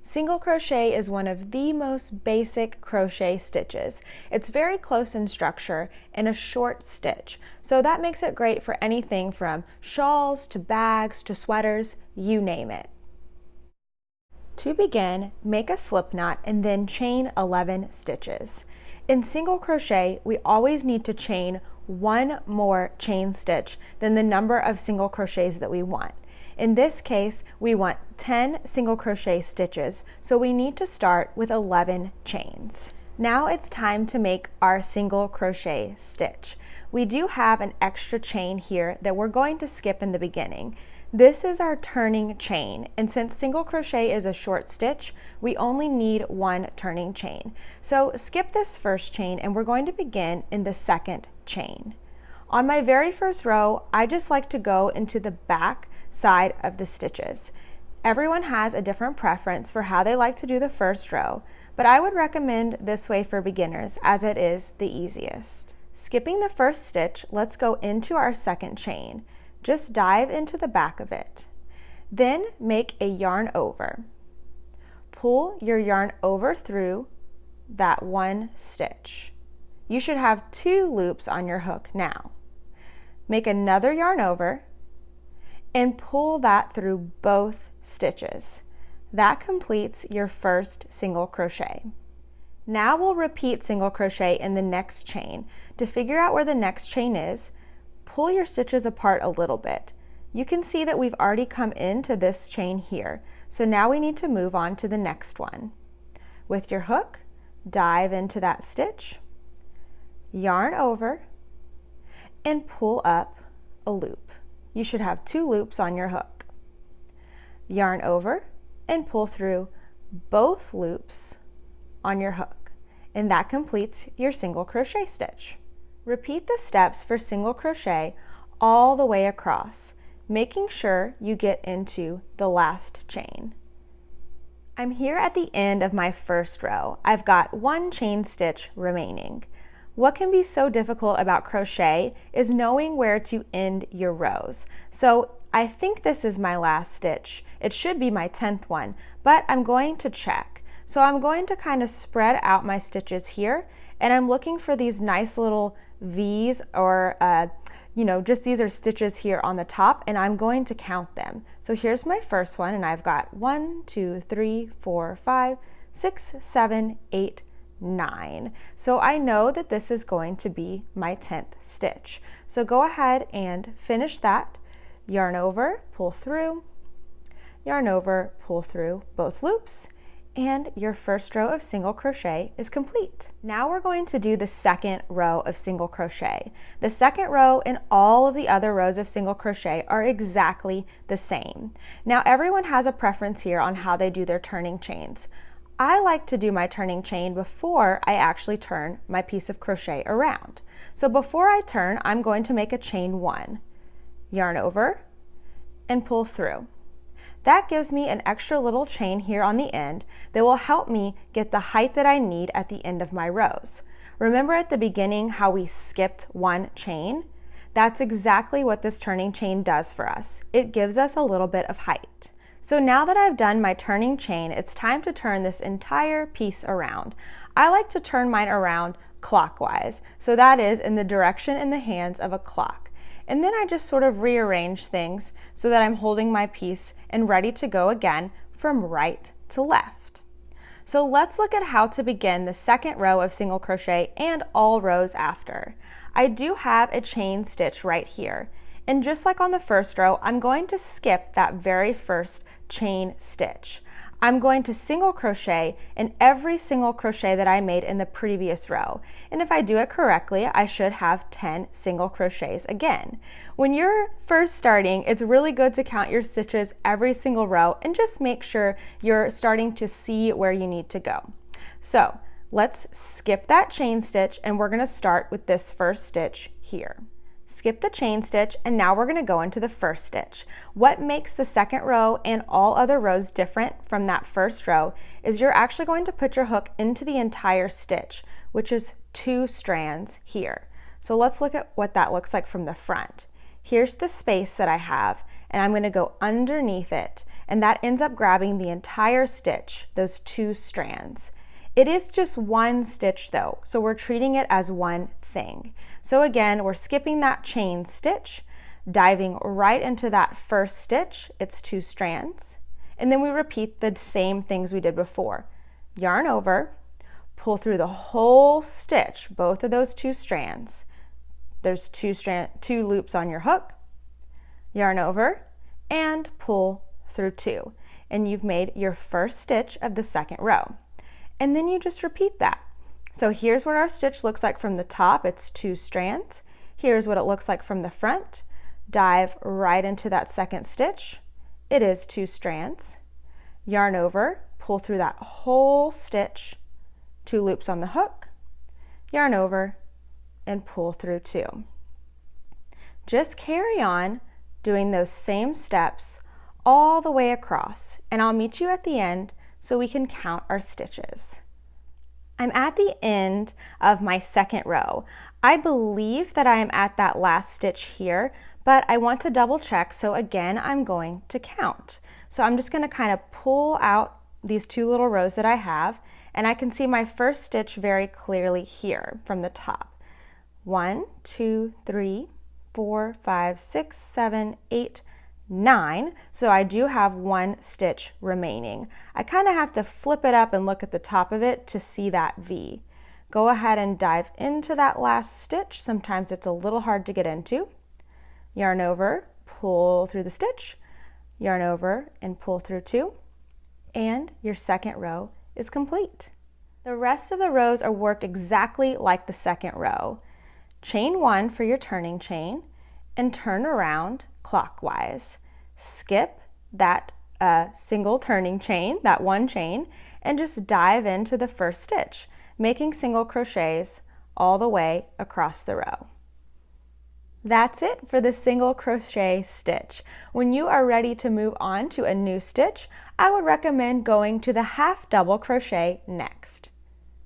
Single crochet is one of the most basic crochet stitches. It's very close in structure and a short stitch, so that makes it great for anything from shawls to bags to sweaters, you name it. To begin, make a slip knot and then chain 11 stitches. In single crochet, we always need to chain one more chain stitch than the number of single crochets that we want. In this case, we want 10 single crochet stitches, so we need to start with 11 chains. Now it's time to make our single crochet stitch. We do have an extra chain here that we're going to skip in the beginning. This is our turning chain, and since single crochet is a short stitch, we only need one turning chain. So skip this first chain and we're going to begin in the second chain. On my very first row, I just like to go into the back side of the stitches. Everyone has a different preference for how they like to do the first row, but I would recommend this way for beginners as it is the easiest. Skipping the first stitch, let's go into our second chain. Just dive into the back of it. Then make a yarn over. Pull your yarn over through that one stitch. You should have 2 loops on your hook now. Make another yarn over and pull that through both stitches. That completes your first single crochet. Now we'll repeat single crochet in the next chain. To figure out where the next chain is, pull your stitches apart a little bit. You can see that we've already come into this chain here, so now we need to move on to the next one. With your hook, dive into that stitch, yarn over, and pull up a loop. You should have 2 loops on your hook. Yarn over and pull through both loops on your hook, and that completes your single crochet stitch. Repeat the steps for single crochet all the way across, making sure you get into the last chain. I'm here at the end of my first row. I've got 1 chain stitch remaining. What can be so difficult about crochet is knowing where to end your rows. So I think this is my last stitch. It should be my 10th one, but I'm going to check. So I'm going to kind of spread out my stitches here, and I'm looking for these nice little V's or just these are stitches here on the top, and I'm going to count them. So here's my first one, and I've got 1, 2, 3, 4, 5, 6, 7, 8, 9. So I know that this is going to be my 10th stitch. So go ahead and finish that. Yarn over, pull through, yarn over, pull through both loops, and your first row of single crochet is complete. Now we're going to do the second row of single crochet. The second row and all of the other rows of single crochet are exactly the same. Now everyone has a preference here on how they do their turning chains. I like to do my turning chain before I actually turn my piece of crochet around. So before I turn, I'm going to make a chain 1, yarn over, and pull through. That gives me an extra little chain here on the end that will help me get the height that I need at the end of my rows. Remember at the beginning how we skipped 1 chain? That's exactly what this turning chain does for us. It gives us a little bit of height. So now that I've done my turning chain, it's time to turn this entire piece around. I like to turn mine around clockwise, so that is in the direction in the hands of a clock. And then I just sort of rearrange things so that I'm holding my piece and ready to go again from right to left. So let's look at how to begin the second row of single crochet and all rows after. I do have a chain stitch right here. And just like on the first row, I'm going to skip that very first chain stitch. I'm going to single crochet in every single crochet that I made in the previous row. And if I do it correctly, I should have 10 single crochets again. When you're first starting, it's really good to count your stitches every single row and just make sure you're starting to see where you need to go. So let's skip that chain stitch, and we're going to start with this first stitch here. Skip the chain stitch, and now we're going to go into the first stitch. What makes the second row and all other rows different from that first row is you're actually going to put your hook into the entire stitch, which is 2 strands here. So let's look at what that looks like from the front. Here's the space that I have, and I'm going to go underneath it, and that ends up grabbing the entire stitch, those 2 strands. It is just one stitch though, so we're treating it as one thing. So again, we're skipping that chain stitch, diving right into that first stitch, it's 2 strands, and then we repeat the same things we did before. Yarn over, pull through the whole stitch, both of those 2 strands. There's 2 loops on your hook, yarn over, and pull through 2. And you've made your first stitch of the second row. And then you just repeat that. So here's what our stitch looks like from the top, it's 2 strands. Here's what it looks like from the front. Dive right into that second stitch. It is 2 strands. Yarn over, pull through that whole stitch, 2 loops on the hook, yarn over, and pull through 2. Just carry on doing those same steps all the way across, and I'll meet you at the end so we can count our stitches. I'm at the end of my second row. I believe that I am at that last stitch here, but I want to double check, so again, I'm going to count. So I'm just going to kind of pull out these 2 little rows that I have, and I can see my first stitch very clearly here from the top. 1, 2, 3, 4, 5, 6, 7, 8, 9. So I do have 1 stitch remaining. I kind of have to flip it up and look at the top of it to see that V. Go ahead and dive into that last stitch. Sometimes it's a little hard to get into. Yarn over, pull through the stitch, yarn over and pull through 2, and your second row is complete. The rest of the rows are worked exactly like the second row. Chain 1 for your turning chain and turn around clockwise. Skip that single turning chain, that 1 chain, and just dive into the first stitch, making single crochets all the way across the row. That's it for the single crochet stitch. When you are ready to move on to a new stitch, I would recommend going to the half double crochet next.